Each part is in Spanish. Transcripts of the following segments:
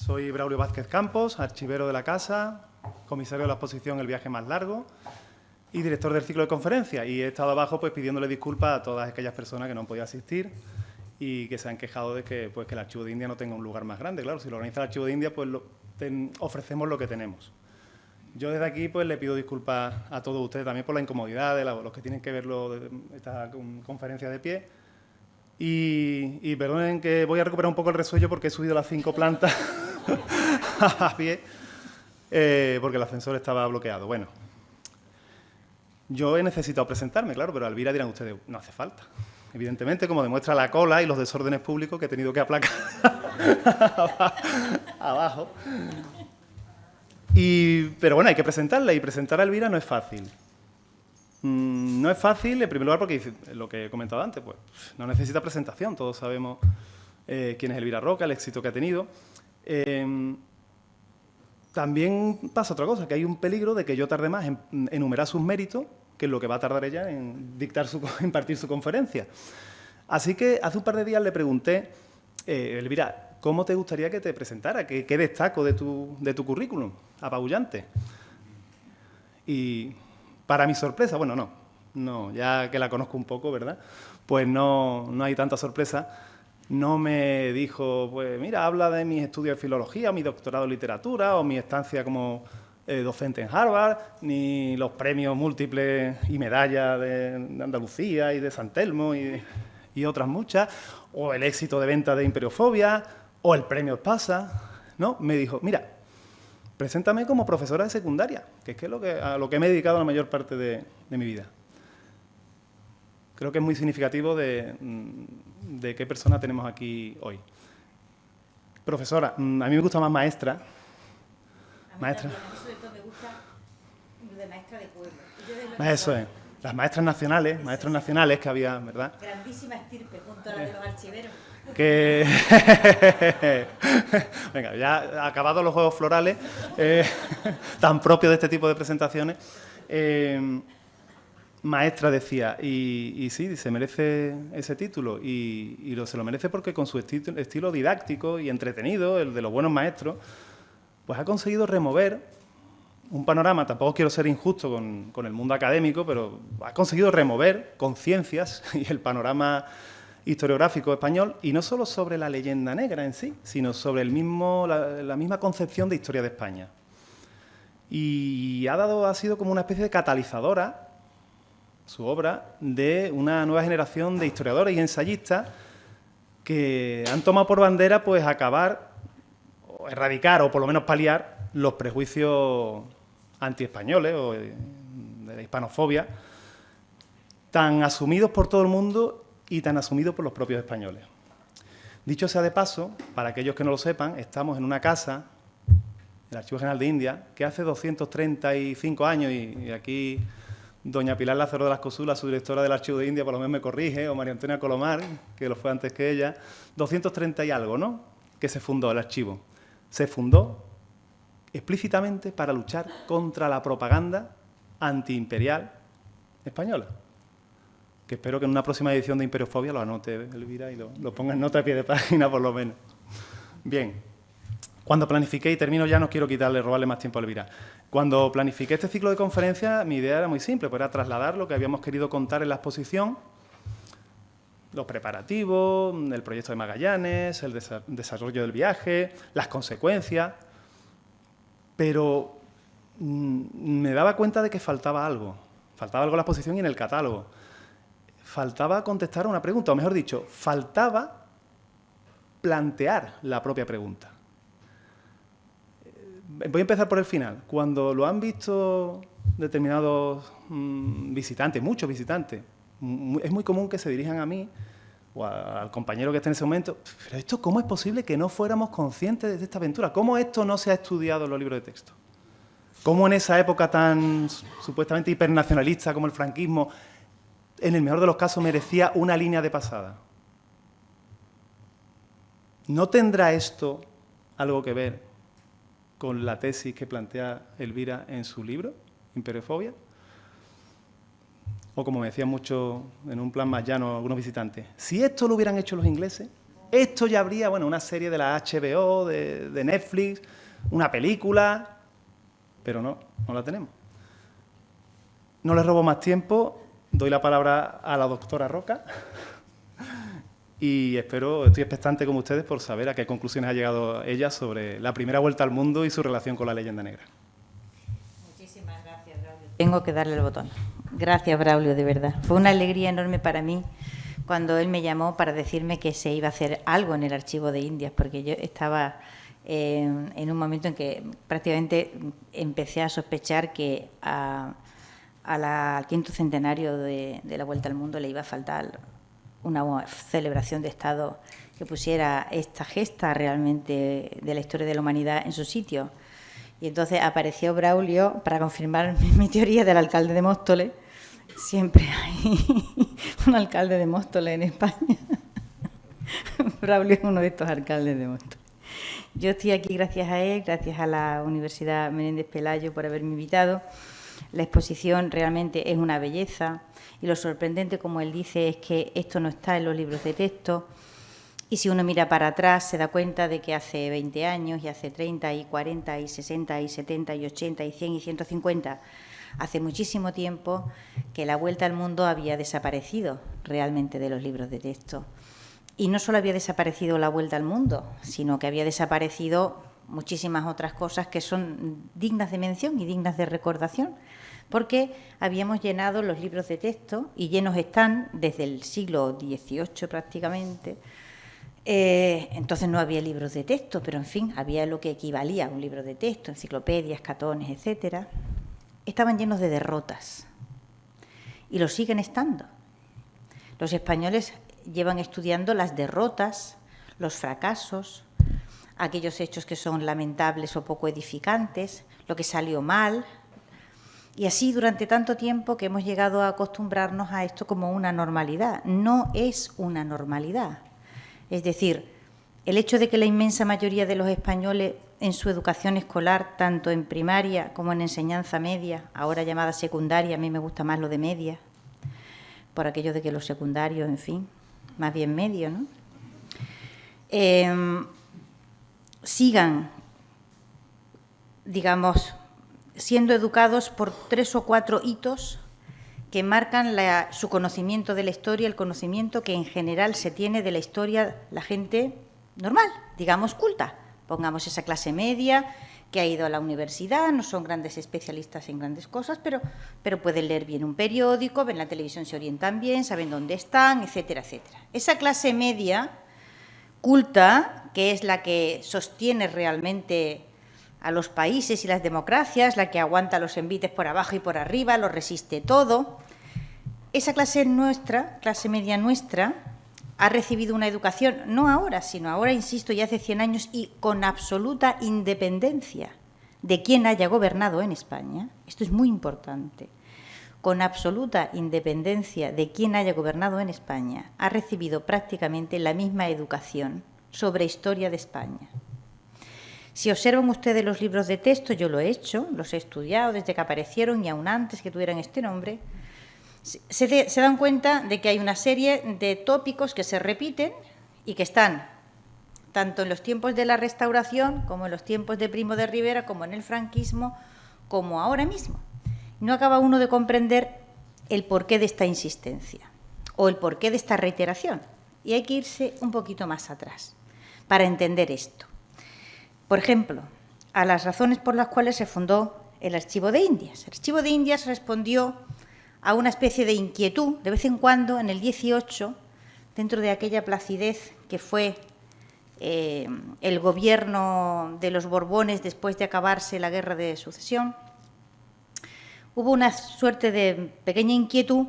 Soy Braulio Vázquez Campos, archivero de la casa, comisario de la exposición El viaje más largo y director del ciclo de conferencias. Y he estado abajo pues pidiéndole disculpas a todas aquellas personas que no han podido asistir y que se han quejado de que, que el Archivo de India no tenga un lugar más grande. Claro, si lo organiza el Archivo de India, pues ofrecemos lo que tenemos. Yo desde aquí pues le pido disculpas a todos ustedes también por la incomodidad de los que tienen que verlo de esta conferencia de pie. Y perdonen que voy a recuperar un poco el resuello porque he subido las 5 plantas a pie porque el ascensor estaba bloqueado. Bueno, yo he necesitado presentarme, claro, pero a Elvira dirán ustedes, no hace falta. Evidentemente, como demuestra la cola y los desórdenes públicos que he tenido que aplacar abajo. Pero bueno, hay que presentarla y presentar a Elvira no es fácil. No es fácil, en primer lugar, porque lo que he comentado antes, pues no necesita presentación. Todos sabemos quién es Elvira Roca, el éxito que ha tenido. También pasa otra cosa, que hay un peligro de que yo tarde más en enumerar sus méritos que en lo que va a tardar ella en impartir su conferencia. Así que hace un par de días le pregunté, Elvira, ¿cómo te gustaría que te presentara? ¿Qué destaco de tu currículum? Apabullante. Y para mi sorpresa, bueno, no, ya que la conozco un poco, ¿verdad? Pues no hay tanta sorpresa. No me dijo, pues mira, habla de mis estudios de filología, mi doctorado en literatura o mi estancia como docente en Harvard, ni los premios múltiples y medallas de Andalucía y de San Telmo y otras muchas, o el éxito de venta de Imperiofobia, o el premio Espasa. No, me dijo, mira, preséntame como profesora de secundaria, que es a lo que me he dedicado la mayor parte de mi vida. Creo que es muy significativo de qué persona tenemos aquí hoy. Profesora, a mí me gusta más maestra. A mí maestra. También, a mí sobre todo me gusta de maestra de pueblo. Eso es. Las maestras nacionales, maestros nacionales que había, ¿verdad? Grandísima estirpe junto a la de los archiveros. Venga, ya acabados los juegos florales, tan propios de este tipo de presentaciones, maestra decía, y sí, se merece ese título, y se lo merece porque con su estilo didáctico y entretenido, el de los buenos maestros, pues ha conseguido remover un panorama. Tampoco quiero ser injusto con el mundo académico, pero ha conseguido remover conciencias y el panorama historiográfico español, y no solo sobre la leyenda negra en sí, sino sobre la misma concepción de historia de España. Y ha sido como una especie de catalizadora, su obra, de una nueva generación de historiadores y ensayistas que han tomado por bandera pues acabar, o erradicar o por lo menos paliar los prejuicios antiespañoles o de la hispanofobia, tan asumidos por todo el mundo y tan asumidos por los propios españoles. Dicho sea de paso, para aquellos que no lo sepan, estamos en una casa, el Archivo General de India, que hace 235 años, y aquí doña Pilar Lázaro de las Cosulas, su directora del Archivo de India, por lo menos me corrige, o María Antonia Colomar, que lo fue antes que ella, 230 y algo, ¿no?, que se fundó el archivo. Se fundó explícitamente para luchar contra la propaganda antiimperial española, que espero que en una próxima edición de Imperiofobia lo anote Elvira y lo ponga en nota a pie de página por lo menos. Bien, cuando planifiqué, y termino ya, no quiero robarle más tiempo a Elvira, cuando planifiqué este ciclo de conferencias mi idea era muy simple, pues era trasladar lo que habíamos querido contar en la exposición, los preparativos, el proyecto de Magallanes, el desarrollo del viaje, las consecuencias, pero me daba cuenta de que faltaba algo en la exposición y en el catálogo. Faltaba contestar a una pregunta, o mejor dicho, faltaba plantear la propia pregunta. Voy a empezar por el final. Cuando lo han visto determinados visitantes, muchos visitantes, es muy común que se dirijan a mí o al compañero que esté en ese momento, pero esto, ¿cómo es posible que no fuéramos conscientes de esta aventura? ¿Cómo esto no se ha estudiado en los libros de texto? ¿Cómo en esa época tan supuestamente hipernacionalista como el franquismo, en el mejor de los casos, merecía una línea de pasada? ¿No tendrá esto algo que ver con la tesis que plantea Elvira en su libro, Imperiofobia? O como me decían mucho en un plan más llano algunos visitantes, si esto lo hubieran hecho los ingleses, Esto ya habría, bueno, una serie de la HBO, de Netflix, una película, pero no la tenemos. No les robo más tiempo, doy la palabra a la doctora Roca y estoy expectante como ustedes por saber a qué conclusiones ha llegado ella sobre la primera vuelta al mundo y su relación con la leyenda negra. Muchísimas gracias, Braulio. Tengo que darle el botón. Gracias, Braulio, de verdad. Fue una alegría enorme para mí cuando él me llamó para decirme que se iba a hacer algo en el Archivo de Indias, porque yo estaba en un momento en que prácticamente empecé a sospechar que al 5º centenario de la Vuelta al Mundo le iba a faltar una celebración de Estado que pusiera esta gesta realmente de la historia de la humanidad en su sitio. Y entonces apareció Braulio para confirmar mi teoría del alcalde de Móstoles. Siempre hay un alcalde de Móstoles en España. Braulio es uno de estos alcaldes de Móstoles. Yo estoy aquí gracias a él, gracias a la Universidad Menéndez Pelayo por haberme invitado. La exposición realmente es una belleza y lo sorprendente, como él dice, es que esto no está en los libros de texto. Y si uno mira para atrás se da cuenta de que hace 20 años y hace 30 y 40 y 60 y 70 y 80 y 100 y 150, hace muchísimo tiempo que la Vuelta al Mundo había desaparecido realmente de los libros de texto. Y no solo había desaparecido la Vuelta al Mundo, sino que había desaparecido muchísimas otras cosas que son dignas de mención y dignas de recordación, porque habíamos llenado los libros de texto, y llenos están desde el siglo XVIII prácticamente. Entonces no había libros de texto, pero en fin, había lo que equivalía a un libro de texto, enciclopedias, catones, etcétera. Estaban llenos de derrotas y lo siguen estando. Los españoles llevan estudiando las derrotas, los fracasos, aquellos hechos que son lamentables o poco edificantes, lo que salió mal, y así durante tanto tiempo que hemos llegado a acostumbrarnos a esto como una normalidad. No es una normalidad. Es decir, el hecho de que la inmensa mayoría de los españoles en su educación escolar, tanto en primaria como en enseñanza media, ahora llamada secundaria, a mí me gusta más lo de media, por aquello de que los secundarios, en fin, más bien medio, ¿no? Sigan, digamos, siendo educados por 3 o 4 hitos que marcan su conocimiento de la historia, el conocimiento que en general se tiene de la historia la gente normal, digamos culta. Pongamos esa clase media que ha ido a la universidad, no son grandes especialistas en grandes cosas, pero pueden leer bien un periódico, ven la televisión, se orientan bien, saben dónde están, etcétera, etcétera. Esa clase media culta, que es la que sostiene realmente a los países y las democracias, la que aguanta los envites por abajo y por arriba, lo resiste todo. Esa clase nuestra, clase media nuestra, ha recibido una educación, no ahora, sino ahora, insisto, ya hace 100 años y con absoluta independencia de quién haya gobernado en España. Esto es muy importante. Con absoluta independencia de quién haya gobernado en España, ha recibido prácticamente la misma educación sobre historia de España. Si observan ustedes los libros de texto, yo lo he hecho, los he estudiado desde que aparecieron y aún antes que tuvieran este nombre, se dan cuenta de que hay una serie de tópicos que se repiten y que están tanto en los tiempos de la Restauración como en los tiempos de Primo de Rivera, como en el franquismo, como ahora mismo. No acaba uno de comprender el porqué de esta insistencia o el porqué de esta reiteración. Y hay que irse un poquito más atrás para entender esto. Por ejemplo, a las razones por las cuales se fundó el Archivo de Indias. El Archivo de Indias respondió a una especie de inquietud, de vez en cuando, en el 18, dentro de aquella placidez que fue el gobierno de los Borbones después de acabarse la Guerra de Sucesión, hubo una suerte de pequeña inquietud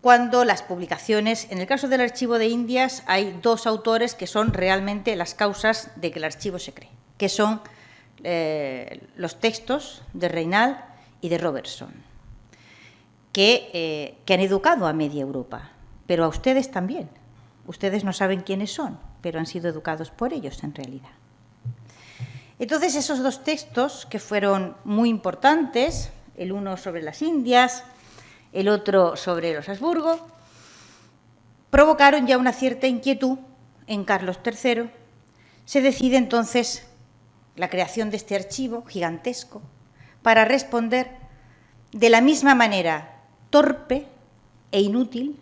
cuando las publicaciones, en el caso del Archivo de Indias, hay 2 autores que son realmente las causas de que el archivo se cree, que son los textos de Reynal y de Robertson, que han educado a media Europa, pero a ustedes también. Ustedes no saben quiénes son, pero han sido educados por ellos en realidad. Entonces, esos 2 textos que fueron muy importantes, el uno sobre las Indias, el otro sobre los Habsburgo, provocaron ya una cierta inquietud en Carlos III. Se decide entonces la creación de este archivo gigantesco para responder de la misma manera torpe e inútil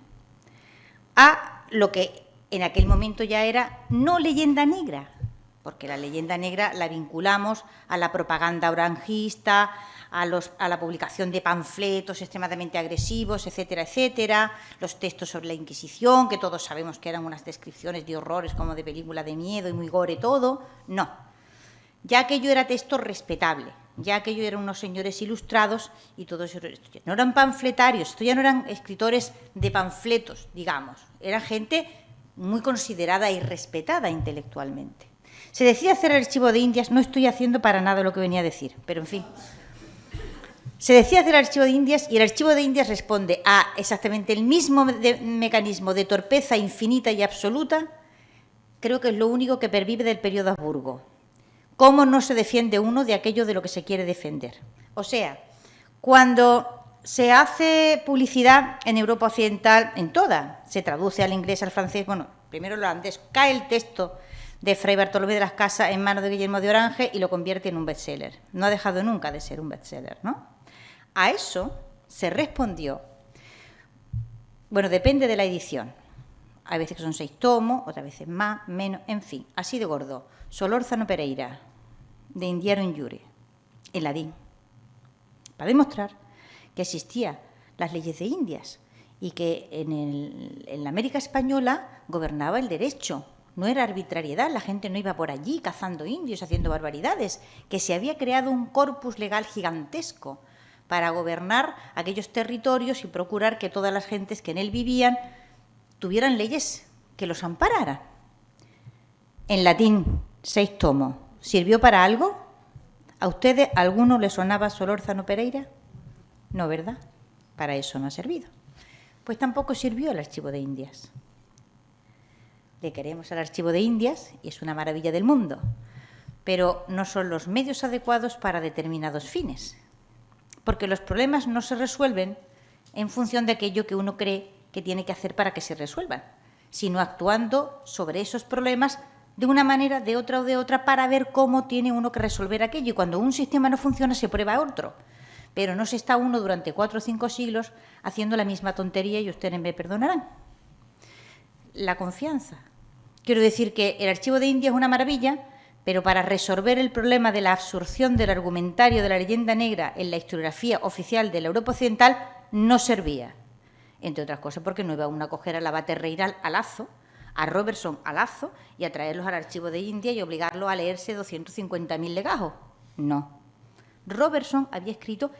a lo que en aquel momento ya era no leyenda negra, porque la leyenda negra la vinculamos a la propaganda orangista, a la publicación de panfletos extremadamente agresivos, etcétera, etcétera, los textos sobre la Inquisición, que todos sabemos que eran unas descripciones de horrores como de película de miedo y muy gore todo. No, ya aquello era texto respetable, ya aquello eran unos señores ilustrados y todo eso. No eran panfletarios, esto ya no eran escritores de panfletos, digamos, era gente muy considerada y respetada intelectualmente. Se decide hacer el Archivo de Indias, no estoy haciendo para nada lo que venía a decir, pero en fin. Se decide hacer el Archivo de Indias y el Archivo de Indias responde a exactamente el mismo mecanismo de torpeza infinita y absoluta. Creo que es lo único que pervive del periodo Habsburgo. ¿Cómo no se defiende uno de aquello de lo que se quiere defender? O sea, cuando se hace publicidad en Europa Occidental, en toda, se traduce al inglés, al francés, bueno, primero el holandés, cae el texto de Fray Bartolomé de las Casas en manos de Guillermo de Orange y lo convierte en un bestseller. No ha dejado nunca de ser un bestseller, ¿no? A eso se respondió, bueno, depende de la edición. Hay veces que son 6 tomos, otras veces más, menos, en fin, así de gordo. Solórzano Pereira, de Indiano Injure, en latín, para demostrar que existían las leyes de Indias y que en la América española gobernaba el derecho. No era arbitrariedad, la gente no iba por allí cazando indios, haciendo barbaridades, que se había creado un corpus legal gigantesco para gobernar aquellos territorios y procurar que todas las gentes que en él vivían tuvieran leyes que los ampararan. En latín, 6 tomos. ¿Sirvió para algo? ¿A ustedes alguno le sonaba Solórzano Pereira? No, ¿verdad? Para eso no ha servido. Pues tampoco sirvió el Archivo de Indias. Le queremos al Archivo de Indias y es una maravilla del mundo, pero no son los medios adecuados para determinados fines, porque los problemas no se resuelven en función de aquello que uno cree que tiene que hacer para que se resuelvan, sino actuando sobre esos problemas de una manera, de otra o de otra, para ver cómo tiene uno que resolver aquello. Y cuando un sistema no funciona, se prueba otro. Pero no se está uno durante 4 o 5 siglos haciendo la misma tontería y ustedes me perdonarán. La confianza. Quiero decir que el Archivo de Indias es una maravilla, pero para resolver el problema de la absorción del argumentario de la leyenda negra en la historiografía oficial de la Europa Occidental no servía. Entre otras cosas porque no iba uno a coger al abate Reiral a lazo, a Robertson a lazo y a traerlos al Archivo de Indias y obligarlos a leerse 250.000 legajos. No. Robertson había escrito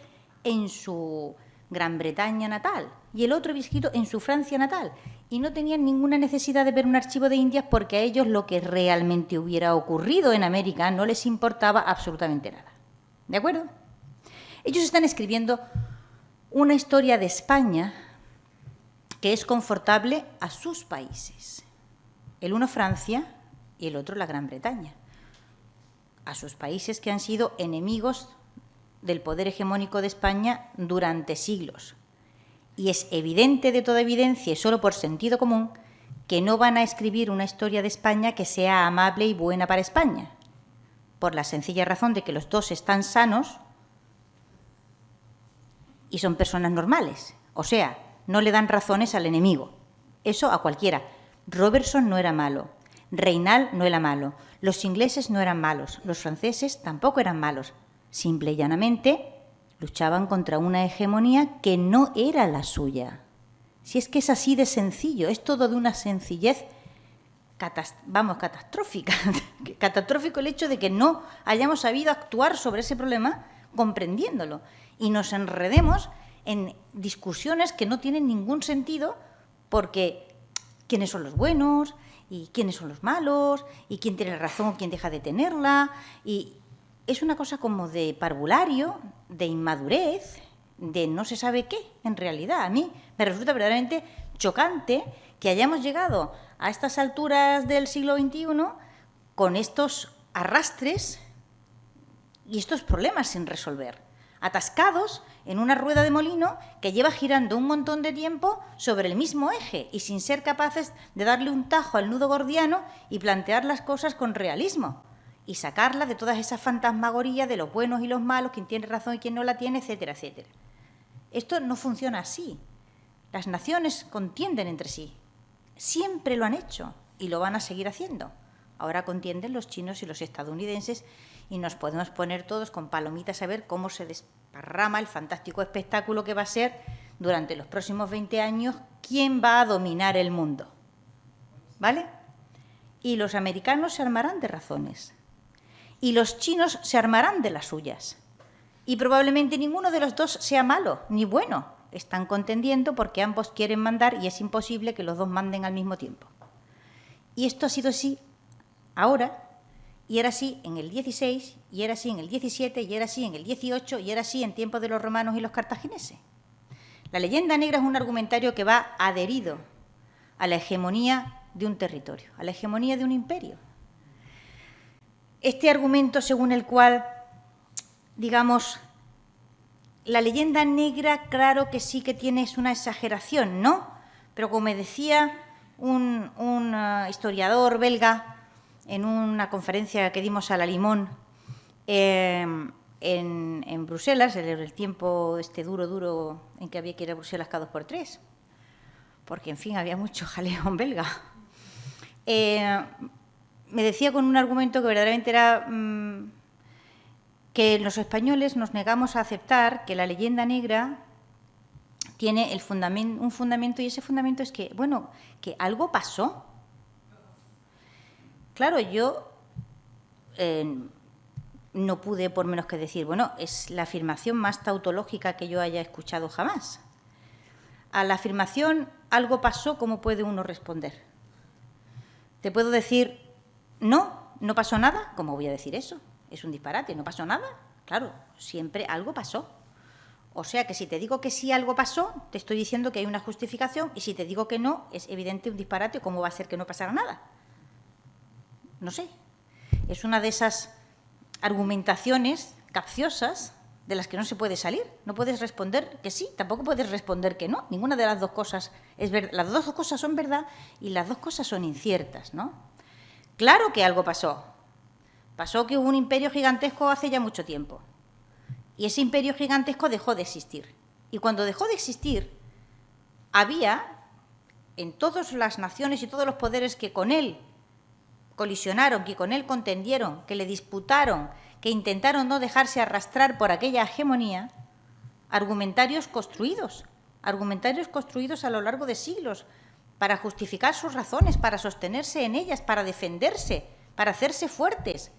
en su Gran Bretaña natal y el otro había escrito en su Francia natal y no tenían ninguna necesidad de ver un Archivo de Indias porque a ellos lo que realmente hubiera ocurrido en América no les importaba absolutamente nada. ¿De acuerdo? Ellos están escribiendo una historia de España que es confortable a sus países. El uno Francia y el otro la Gran Bretaña. A sus países que han sido enemigos del poder hegemónico de España durante siglos. Y es evidente de toda evidencia, y solo por sentido común, que no van a escribir una historia de España que sea amable y buena para España, por la sencilla razón de que los dos están sanos y son personas normales. O sea, no le dan razones al enemigo. Eso a cualquiera. Robertson no era malo, Reinal no era malo, los ingleses no eran malos, los franceses tampoco eran malos. Simple y llanamente luchaban contra una hegemonía que no era la suya. Si es que es así de sencillo, es todo de una sencillez, catastrófica. Catastrófico el hecho de que no hayamos sabido actuar sobre ese problema comprendiéndolo y nos enredemos en discusiones que no tienen ningún sentido porque quiénes son los buenos y quiénes son los malos y quién tiene razón o quién deja de tenerla. Y es una cosa como de parvulario, de inmadurez, de no se sabe qué, en realidad. A mí me resulta verdaderamente chocante que hayamos llegado a estas alturas del siglo XXI con estos arrastres y estos problemas sin resolver. atascados en una rueda de molino que lleva girando un montón de tiempo sobre el mismo eje y sin ser capaces de darle un tajo al nudo gordiano y plantear las cosas con realismo y sacarla de todas esas fantasmagorías de los buenos y los malos, quién tiene razón y quién no la tiene, etcétera, etcétera. Esto no funciona así. Las naciones contienden entre sí. Siempre lo han hecho y lo van a seguir haciendo. Ahora contienden los chinos y los estadounidenses y nos podemos poner todos con palomitas a ver cómo se desparrama el fantástico espectáculo que va a ser durante los próximos 20 años quién va a dominar el mundo. ¿Vale? Y los americanos se armarán de razones. Y los chinos se armarán de las suyas. Y probablemente ninguno de los dos sea malo ni bueno. Están contendiendo porque ambos quieren mandar y es imposible que los dos manden al mismo tiempo. Y esto ha sido así ahora, y era así en el 16, y era así en el 17, y era así en el 18, y era así en tiempos de los romanos y los cartagineses. La leyenda negra es un argumentario que va adherido a la hegemonía de un territorio, a la hegemonía de un imperio. Este argumento según el cual, digamos, la leyenda negra, claro que sí que tiene una exageración, ¿no? Pero como me decía un historiador belga en una conferencia que dimos a la Limón en Bruselas, en el tiempo duro en que había que ir a Bruselas cada 2 por 3, porque, en fin, había mucho jaleo en belga. Me decía con un argumento que verdaderamente era que los españoles nos negamos a aceptar que la leyenda negra tiene un fundamento, y ese fundamento es que, bueno, que algo pasó. Claro, yo no pude por menos que decir, bueno, es la afirmación más tautológica que yo haya escuchado jamás. A la afirmación algo pasó, ¿cómo puede uno responder? Te puedo decir, no pasó nada. ¿Cómo voy a decir eso? Es un disparate, ¿no pasó nada? Claro, siempre algo pasó. O sea que si te digo que sí algo pasó, te estoy diciendo que hay una justificación, y si te digo que no, es evidente un disparate. ¿Cómo va a ser que no pasara nada? No sé. Es una de esas argumentaciones capciosas de las que no se puede salir. No puedes responder que sí, tampoco puedes responder que no. Ninguna de las dos cosas es verdad. Las dos cosas son verdad y las dos cosas son inciertas, ¿no? Claro que algo pasó. Pasó que hubo un imperio gigantesco hace ya mucho tiempo. Y ese imperio gigantesco dejó de existir. Y cuando dejó de existir, había en todas las naciones y todos los poderes que con él colisionaron, que con él contendieron, que le disputaron, que intentaron no dejarse arrastrar por aquella hegemonía, argumentarios construidos a lo largo de siglos, para justificar sus razones, para sostenerse en ellas, para defenderse, para hacerse fuertes.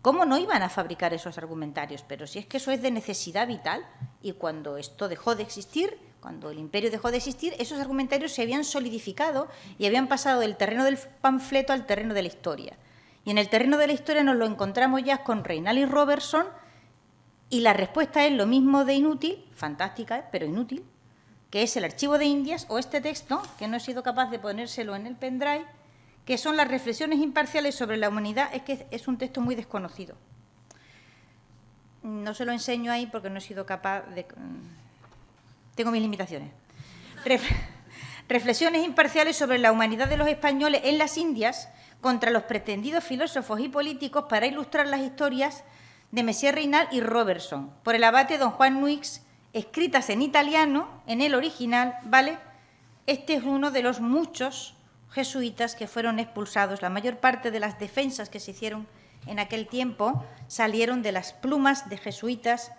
¿Cómo no iban a fabricar esos argumentarios? Pero si es que eso es de necesidad vital, y cuando esto dejó de existir, cuando el imperio dejó de existir, esos argumentarios se habían solidificado y habían pasado del terreno del panfleto al terreno de la historia. Y en el terreno de la historia nos lo encontramos ya con Reynal y Robertson, y la respuesta es lo mismo de inútil, fantástica, pero inútil, que es el Archivo de Indias, o este texto, que no he sido capaz de ponérselo en el pendrive, que son las reflexiones imparciales sobre la humanidad. Es que es un texto muy desconocido. No se lo enseño ahí porque no he sido capaz de... Tengo mis limitaciones. Reflexiones imparciales sobre la humanidad de los españoles en las Indias contra los pretendidos filósofos y políticos para ilustrar las historias de Messier Reynal y Robertson, por el abate don Juan Nuix, escritas en italiano, en el original, ¿vale? Este es uno de los muchos jesuitas que fueron expulsados. La mayor parte de las defensas que se hicieron en aquel tiempo salieron de las plumas de jesuitas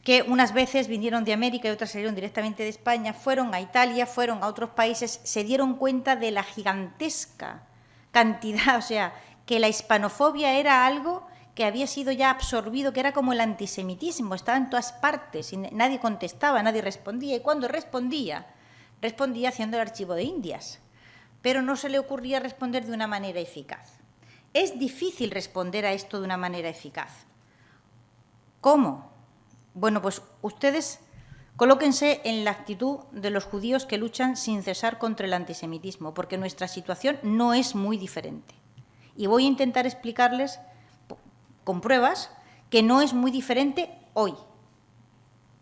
que unas veces vinieron de América y otras salieron directamente de España, fueron a Italia, fueron a otros países, se dieron cuenta de la gigantesca cantidad, o sea, que la hispanofobia era algo que había sido ya absorbido, que era como el antisemitismo, estaba en todas partes y nadie contestaba, nadie respondía, y cuando respondía haciendo el Archivo de Indias, pero no se le ocurría responder de una manera eficaz. Es difícil responder a esto de una manera eficaz. ¿Cómo? Bueno, pues ustedes colóquense en la actitud de los judíos que luchan sin cesar contra el antisemitismo, porque nuestra situación no es muy diferente. Y voy a intentar explicarles con pruebas que no es muy diferente hoy.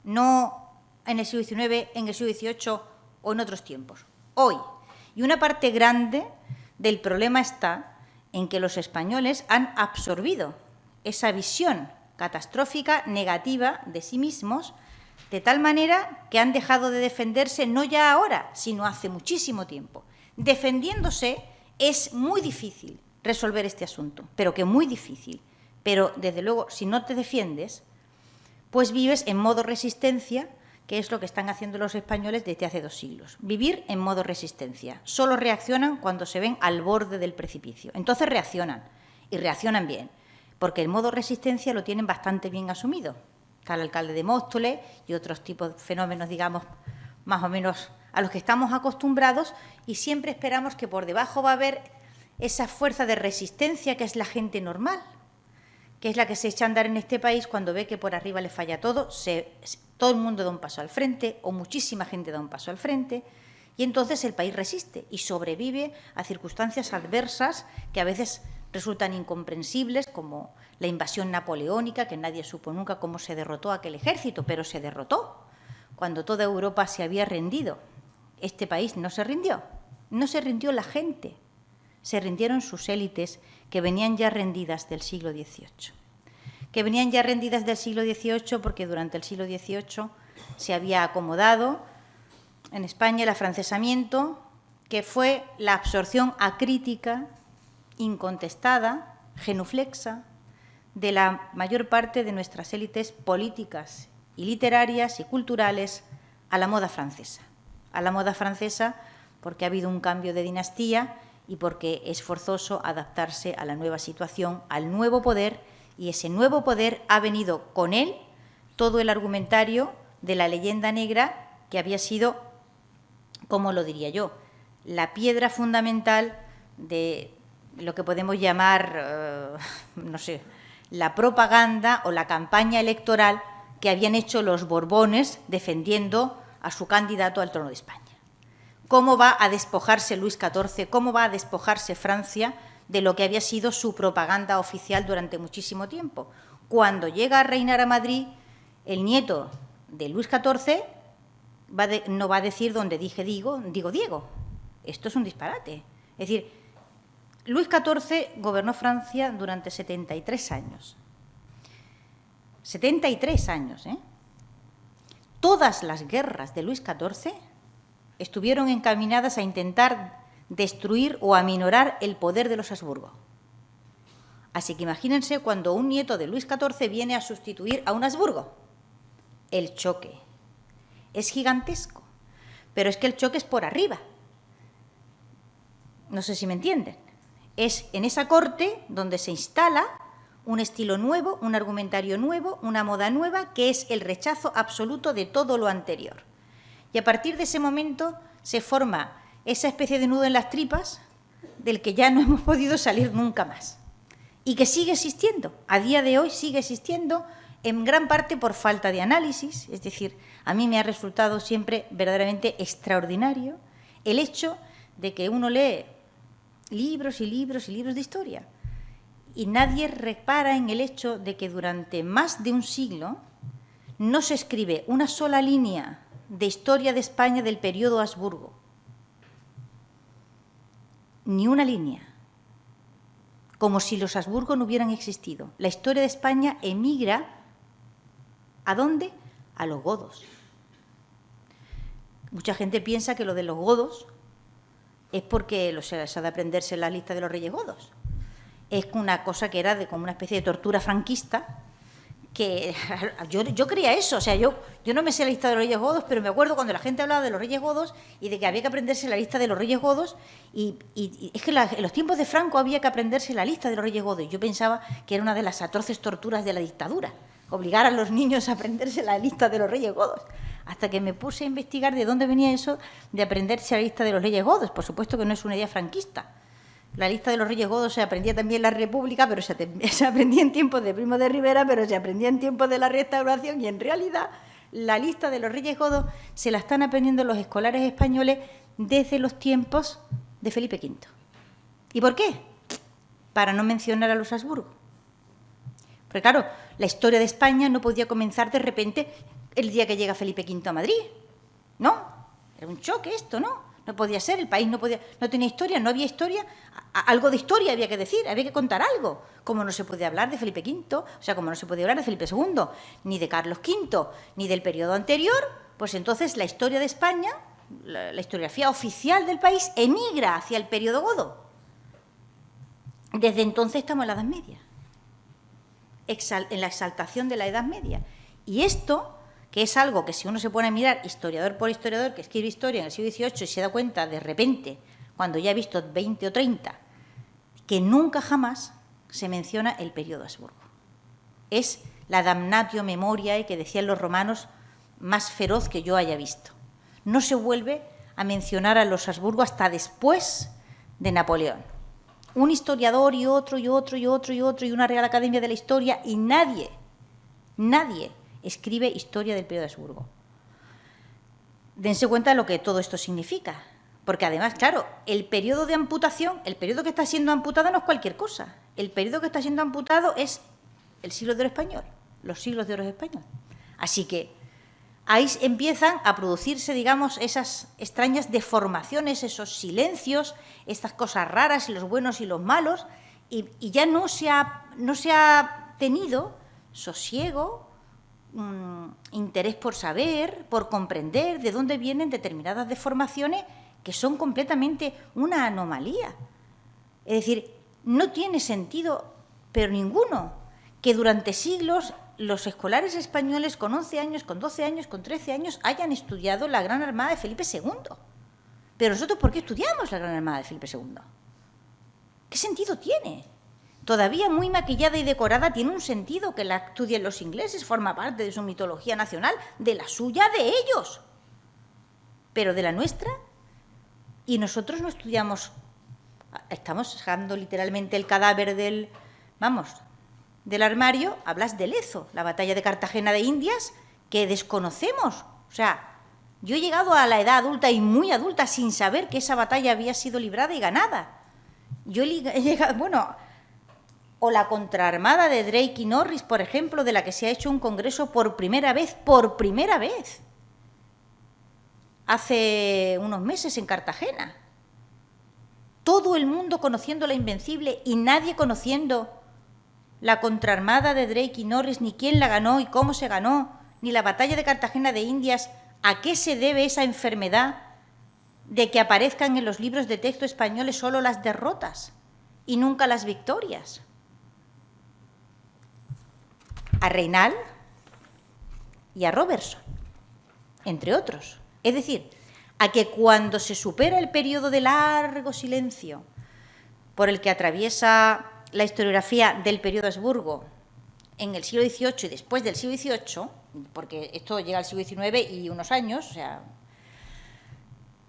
no en el siglo XIX, en el siglo XVIII o en otros tiempos, hoy. Y una parte grande del problema está en que los españoles han absorbido esa visión catastrófica, negativa de sí mismos, de tal manera que han dejado de defenderse no ya ahora, sino hace muchísimo tiempo. Defendiéndose es muy difícil resolver este asunto, pero que muy difícil. Pero, desde luego, si no te defiendes, pues vives en modo resistencia, que es lo que están haciendo los españoles desde hace 2 siglos. Vivir en modo resistencia. Solo reaccionan cuando se ven al borde del precipicio. Entonces reaccionan, y reaccionan bien, porque el modo resistencia lo tienen bastante bien asumido. Está el alcalde de Móstoles y otros tipos de fenómenos, digamos, más o menos a los que estamos acostumbrados, y siempre esperamos que por debajo va a haber esa fuerza de resistencia que es la gente normal, que es la que se echa a andar en este país cuando ve que por arriba le falla todo, todo el mundo da un paso al frente o muchísima gente da un paso al frente, y entonces el país resiste y sobrevive a circunstancias adversas que a veces resultan incomprensibles, como la invasión napoleónica, que nadie supo nunca cómo se derrotó aquel ejército, pero se derrotó cuando toda Europa se había rendido. Este país no se rindió la gente, se rindieron sus élites que venían ya rendidas del siglo XVIII. Que venían ya rendidas del siglo XVIII porque durante el siglo XVIII se había acomodado en España el afrancesamiento, que fue la absorción acrítica, incontestada, genuflexa, de la mayor parte de nuestras élites políticas y literarias y culturales a la moda francesa. A la moda francesa porque ha habido un cambio de dinastía y porque es forzoso adaptarse a la nueva situación, al nuevo poder, y ese nuevo poder ha venido con él todo el argumentario de la leyenda negra, que había sido, ¿cómo lo diría yo?, la piedra fundamental de lo que podemos llamar, no sé, la propaganda o la campaña electoral que habían hecho los Borbones defendiendo a su candidato al trono de España. ¿Cómo va a despojarse Luis XIV, cómo va a despojarse Francia de lo que había sido su propaganda oficial durante muchísimo tiempo? Cuando llega a reinar a Madrid, el nieto de Luis XIV no va a decir donde digo Diego. Esto es un disparate. Es decir, Luis XIV gobernó Francia durante 73 años. 73 años, ¿eh? Todas las guerras de Luis XIV estuvieron encaminadas a intentar destruir o aminorar el poder de los Habsburgo. Así que imagínense cuando un nieto de Luis XIV viene a sustituir a un Habsburgo. El choque es gigantesco, pero es que el choque es por arriba. No sé si me entienden. Es en esa corte donde se instala un estilo nuevo, un argumentario nuevo, una moda nueva, que es el rechazo absoluto de todo lo anterior. Y a partir de ese momento se forma esa especie de nudo en las tripas del que ya no hemos podido salir nunca más. Y que sigue existiendo, a día de hoy sigue existiendo, en gran parte por falta de análisis. Es decir, a mí me ha resultado siempre verdaderamente extraordinario el hecho de que uno lee libros y libros y libros de historia y nadie repara en el hecho de que durante más de un siglo no se escribe una sola línea de historia de España del periodo Habsburgo. Ni una línea. Como si los Habsburgo no hubieran existido. La historia de España emigra, ¿a dónde? A los godos. Mucha gente piensa que lo de los godos es porque eso de aprenderse la lista de los reyes godos. Es una cosa que era como una especie de tortura franquista, que yo creía eso. O sea, yo no me sé la lista de los reyes godos, pero me acuerdo cuando la gente hablaba de los reyes godos y de que había que aprenderse la lista de los reyes godos, y es que en los tiempos de Franco había que aprenderse la lista de los reyes godos, y yo pensaba que era una de las atroces torturas de la dictadura, obligar a los niños a aprenderse la lista de los reyes godos, hasta que me puse a investigar de dónde venía eso de aprenderse la lista de los reyes godos. Por supuesto que no es una idea franquista. La lista de los reyes godos se aprendía también en la República, pero se aprendía en tiempos de Primo de Rivera, pero se aprendía en tiempos de la Restauración, y en realidad la lista de los reyes godos se la están aprendiendo los escolares españoles desde los tiempos de Felipe V. ¿Y por qué? Para no mencionar a los Habsburgo. Porque claro, la historia de España no podía comenzar de repente el día que llega Felipe V a Madrid, ¿no? Era un choque esto, ¿no? No podía ser, el país no tenía historia, no había historia, algo de historia había que decir, había que contar algo. Como no se puede hablar de Felipe V, o sea, como no se puede hablar de Felipe II, ni de Carlos V, ni del periodo anterior, pues entonces la historia de España, la historiografía oficial del país, emigra hacia el periodo godo. Desde entonces estamos en la Edad Media, en la exaltación de la Edad Media. Y esto, que es algo que si uno se pone a mirar historiador por historiador que escribe historia en el siglo XVIII y se da cuenta de repente, cuando ya ha visto 20 o 30, que nunca jamás se menciona el periodo Habsburgo. Es la damnatio memoriae que decían los romanos más feroz que yo haya visto. No se vuelve a mencionar a los Habsburgo hasta después de Napoleón. Un historiador y otro, y otro, y otro, y otro, y una Real Academia de la Historia, y nadie escribe historia del periodo Habsburgo. Dense cuenta de lo que todo esto significa, porque además, claro, el periodo de amputación, el periodo que está siendo amputado no es cualquier cosa. El periodo que está siendo amputado es el siglo de oro español, los siglos de oro español. Así que ahí empiezan a producirse, digamos, esas extrañas deformaciones, esos silencios, estas cosas raras, y los buenos y los malos, y ya no se ha tenido sosiego, interés por saber, por comprender de dónde vienen determinadas deformaciones que son completamente una anomalía. Es decir, no tiene sentido, pero ninguno, que durante siglos los escolares españoles con 11 años, con 12 años, con 13 años hayan estudiado la Gran Armada de Felipe II. Pero nosotros, ¿por qué estudiamos la Gran Armada de Felipe II? ¿Qué sentido tiene? Todavía muy maquillada y decorada, tiene un sentido que la estudien los ingleses, forma parte de su mitología nacional, de la suya, de ellos. Pero de la nuestra, y nosotros no estudiamos, estamos sacando literalmente el cadáver del armario, hablas de Lezo, la batalla de Cartagena de Indias, que desconocemos. O sea, yo he llegado a la edad adulta y muy adulta sin saber que esa batalla había sido librada y ganada. Yo he llegado, o la contraarmada de Drake y Norris, por ejemplo, de la que se ha hecho un congreso por primera vez, hace unos meses en Cartagena. Todo el mundo conociendo la Invencible y nadie conociendo la contraarmada de Drake y Norris, ni quién la ganó y cómo se ganó, ni la batalla de Cartagena de Indias, a qué se debe esa enfermedad de que aparezcan en los libros de texto españoles solo las derrotas y nunca las victorias. A Reinal y a Robertson, entre otros. Es decir, a que cuando se supera el periodo de largo silencio por el que atraviesa la historiografía del periodo Habsburgo en el siglo XVIII y después del siglo XVIII, porque esto llega al siglo XIX y unos años, o sea,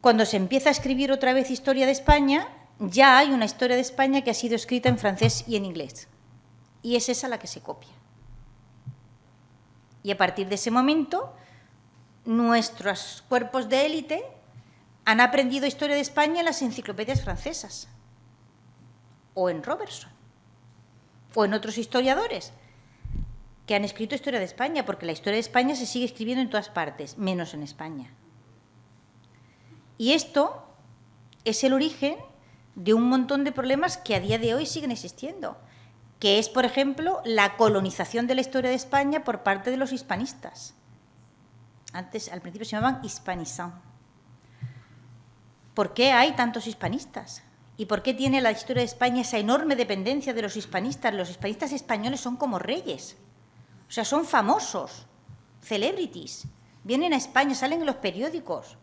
cuando se empieza a escribir otra vez historia de España, ya hay una historia de España que ha sido escrita en francés y en inglés, y es esa la que se copia. Y a partir de ese momento, nuestros cuerpos de élite han aprendido historia de España en las enciclopedias francesas, o en Robertson, o en otros historiadores que han escrito historia de España, porque la historia de España se sigue escribiendo en todas partes, menos en España. Y esto es el origen de un montón de problemas que a día de hoy siguen existiendo, que es, por ejemplo, la colonización de la historia de España por parte de los hispanistas. Antes, al principio se llamaban hispanisants. ¿Por qué hay tantos hispanistas? ¿Y por qué tiene la historia de España esa enorme dependencia de los hispanistas? Los hispanistas españoles son como reyes, o sea, son famosos, celebrities, vienen a España, salen en los periódicos,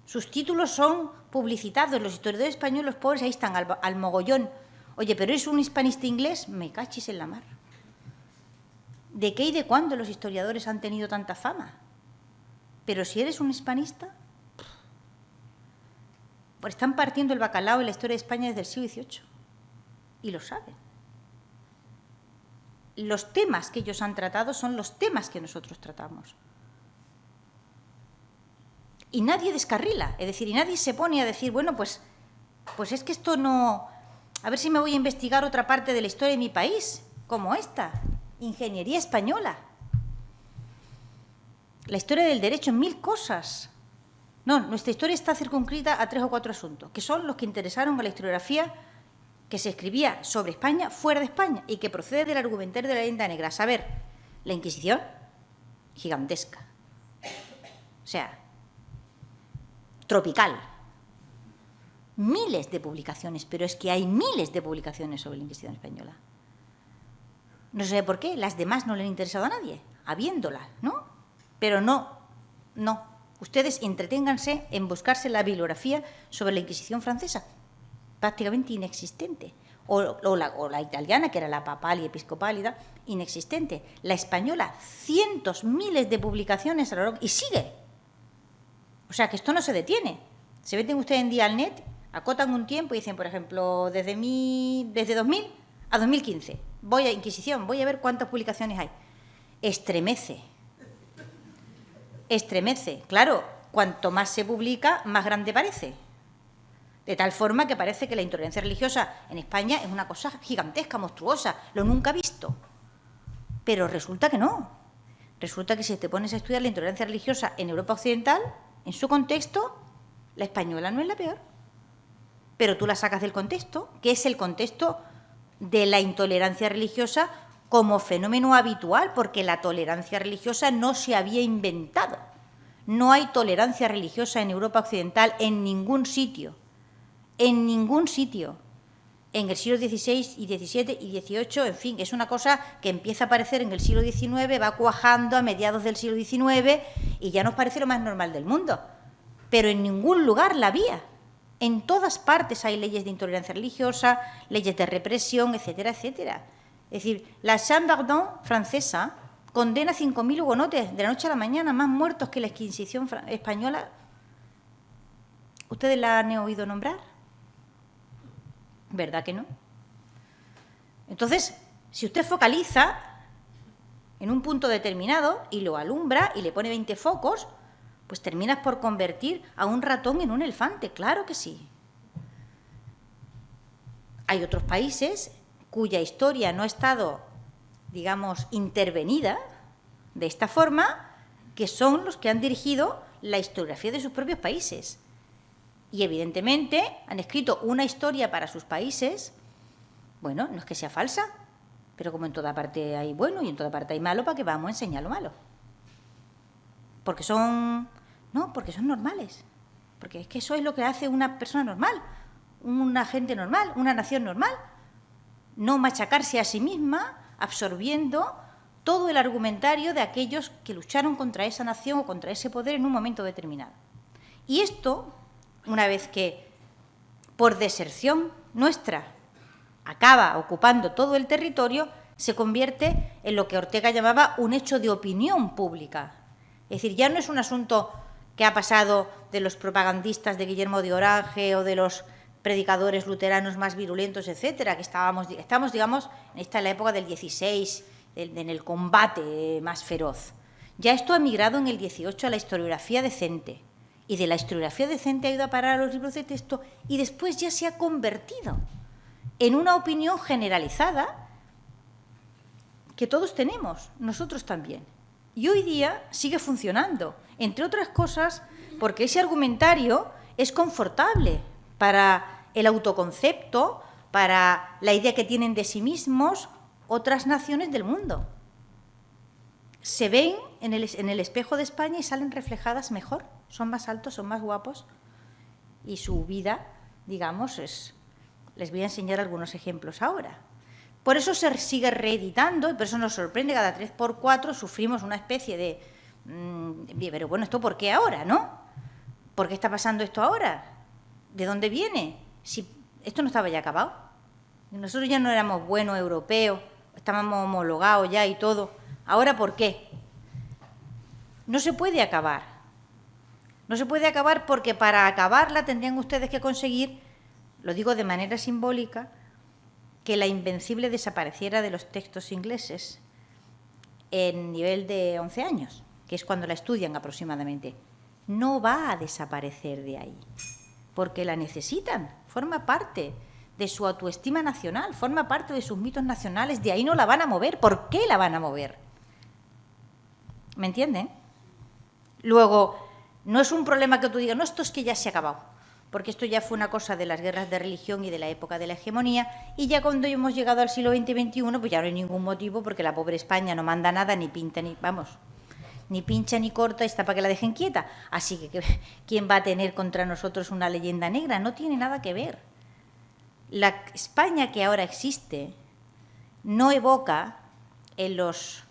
sus títulos son publicitados, los historiadores españoles, los pobres, ahí están al mogollón. Oye, ¿pero es un hispanista inglés? Me cachis en la mar. ¿De qué y de cuándo los historiadores han tenido tanta fama? Pero si eres un hispanista, pues están partiendo el bacalao en la historia de España desde el siglo XVIII. Y lo saben. Los temas que ellos han tratado son los temas que nosotros tratamos. Y nadie descarrila, es decir, y nadie se pone a decir, bueno, pues es que esto no... A ver si me voy a investigar otra parte de la historia de mi país, como esta, ingeniería española. La historia del derecho en 1000 cosas. No, nuestra historia está circunscrita a 3 o 4 asuntos, que son los que interesaron a la historiografía que se escribía sobre España fuera de España y que procede del argumentario de la leyenda negra. A saber, la Inquisición, gigantesca. O sea, tropical. Miles de publicaciones, pero es que hay miles de publicaciones sobre la Inquisición española. No sé por qué, las demás no le han interesado a nadie, habiéndolas, ¿no? Pero no. Ustedes entreténganse en buscarse la bibliografía sobre la Inquisición francesa, prácticamente inexistente. O la italiana, que era la papal y episcopal, y tal, inexistente. La española, cientos, miles de publicaciones a lo largo, y sigue. O sea, que esto no se detiene. Se meten ustedes en día al net, acotan un tiempo y dicen, por ejemplo, desde 2000 a 2015, voy a Inquisición, voy a ver cuántas publicaciones hay. Estremece. Claro, cuanto más se publica, más grande parece. De tal forma que parece que la intolerancia religiosa en España es una cosa gigantesca, monstruosa, lo nunca visto. Pero resulta que no. Resulta que si te pones a estudiar la intolerancia religiosa en Europa Occidental, en su contexto, la española no es la peor. Pero tú la sacas del contexto, que es el contexto de la intolerancia religiosa como fenómeno habitual, porque la tolerancia religiosa no se había inventado. No hay tolerancia religiosa en Europa Occidental en ningún sitio. En ningún sitio. En el siglo XVI y XVII y XVIII, en fin, es una cosa que empieza a aparecer en el siglo XIX, va cuajando a mediados del siglo XIX y ya nos parece lo más normal del mundo. Pero en ningún lugar la había. En todas partes hay leyes de intolerancia religiosa, leyes de represión, etcétera, etcétera. Es decir, la Chambardon francesa condena 5.000 hugonotes de la noche a la mañana, más muertos que la Inquisición española. ¿Ustedes la han oído nombrar? ¿Verdad que no? Entonces, si usted focaliza en un punto determinado y lo alumbra y le pone 20 focos, pues terminas por convertir a un ratón en un elefante, claro que sí. Hay otros países cuya historia no ha estado, digamos, intervenida de esta forma, que son los que han dirigido la historiografía de sus propios países. Y, evidentemente, han escrito una historia para sus países, bueno, no es que sea falsa, pero como en toda parte hay bueno y en toda parte hay malo, ¿para qué vamos a enseñar lo malo? Porque son normales. Porque es que eso es lo que hace una persona normal, una gente normal, una nación normal. No machacarse a sí misma, absorbiendo todo el argumentario de aquellos que lucharon contra esa nación o contra ese poder en un momento determinado. Y esto, una vez que, por deserción nuestra, acaba ocupando todo el territorio, se convierte en lo que Ortega llamaba un hecho de opinión pública. Es decir, ya no es un asunto que ha pasado de los propagandistas de Guillermo de Orange o de los predicadores luteranos más virulentos, etcétera, que estamos, digamos, en esta la época del 16, en el combate más feroz. Ya esto ha migrado en el 18 a la historiografía decente, y de la historiografía decente ha ido a parar a los libros de texto y después ya se ha convertido en una opinión generalizada que todos tenemos, nosotros también. Y hoy día sigue funcionando, entre otras cosas porque ese argumentario es confortable para el autoconcepto, para la idea que tienen de sí mismos otras naciones del mundo. Se ven en el espejo de España y salen reflejadas mejor, son más altos, son más guapos y su vida, digamos, les voy a enseñar algunos ejemplos ahora. Por eso se sigue reeditando y por eso nos sorprende, cada 3x4 sufrimos una especie de pero bueno, ¿esto por qué ahora, no? ¿Por qué está pasando esto ahora? ¿De dónde viene? Si esto no estaba ya acabado. Nosotros ya no éramos buenos europeos, estábamos homologados ya y todo. ¿Ahora por qué? No se puede acabar. No se puede acabar porque para acabarla tendrían ustedes que conseguir, lo digo de manera simbólica, que la Invencible desapareciera de los textos ingleses en nivel de 11 años, que es cuando la estudian aproximadamente. No va a desaparecer de ahí, porque la necesitan, forma parte de su autoestima nacional, forma parte de sus mitos nacionales, de ahí no la van a mover. ¿Por qué la van a mover? ¿Me entienden? Luego, no es un problema que tú digas, no, esto es que ya se ha acabado, porque esto ya fue una cosa de las guerras de religión y de la época de la hegemonía, y ya cuando hemos llegado al siglo XX y XXI, pues ya no hay ningún motivo, porque la pobre España no manda nada, ni pinta, ni, vamos, ni pincha ni corta, está para que la dejen quieta. Así que, ¿quién va a tener contra nosotros una leyenda negra? No tiene nada que ver. La España que ahora existe no evoca en los